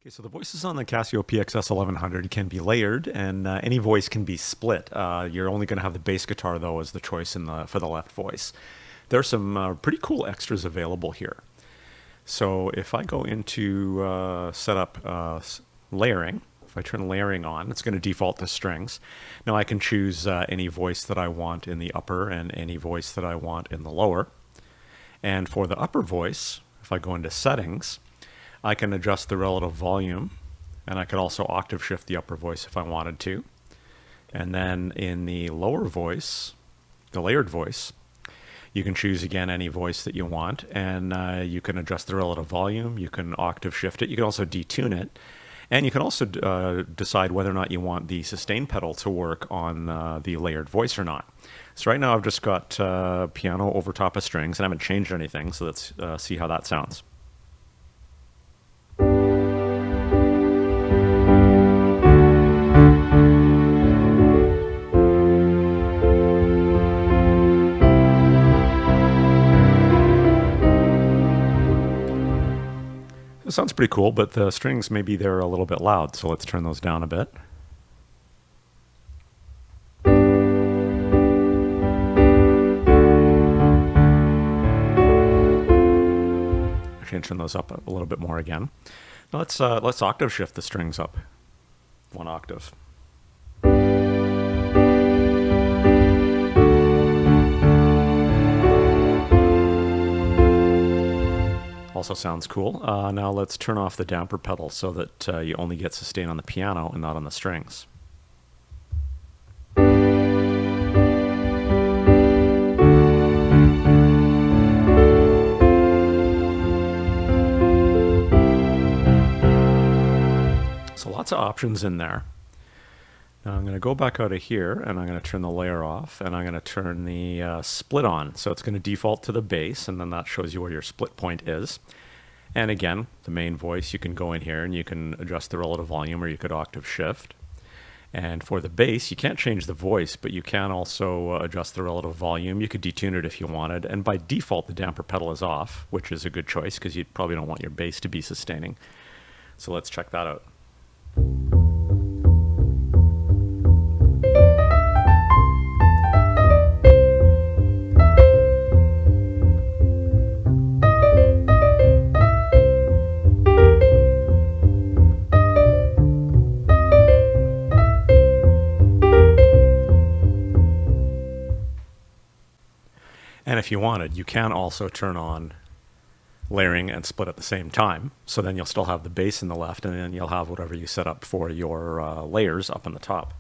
Okay, so the voices on the Casio PXS-1100 can be layered, and any voice can be split. You're only going to have the bass guitar, though, as the choice for the left voice. There's some pretty cool extras available here. So if I go into set up layering, if I turn layering on, it's going to default to strings. Now I can choose any voice that I want in the upper and any voice that I want in the lower. And for the upper voice, if I go into settings, I can adjust the relative volume, and I could also octave shift the upper voice if I wanted to. And then in the lower voice, the layered voice, you can choose again any voice that you want, and you can adjust the relative volume, you can octave shift it, you can also detune it, and you can also decide whether or not you want the sustain pedal to work on the layered voice or not. So right now I've just got piano over top of strings, and I haven't changed anything, so let's see how that sounds. It sounds pretty cool, but the strings maybe they're a little bit loud, so let's turn those down a bit. Actually, turn those up a little bit more again. Now let's octave shift the strings up one octave. Also sounds cool. Now let's turn off the damper pedal so that you only get sustain on the piano and not on the strings. So lots of options in there. Now I'm going to go back out of here, and I'm going to turn the layer off, and I'm going to turn the split on. So it's going to default to the bass, and then that shows you where your split point is. And again, the main voice, you can go in here and you can adjust the relative volume, or you could octave shift. And for the bass, you can't change the voice, but you can also adjust the relative volume. You could detune it if you wanted. And by default, the damper pedal is off, which is a good choice because you probably don't want your bass to be sustaining. So let's check that out. And if you wanted, you can also turn on layering and split at the same time. So then you'll still have the bass in the left, and then you'll have whatever you set up for your layers up on the top.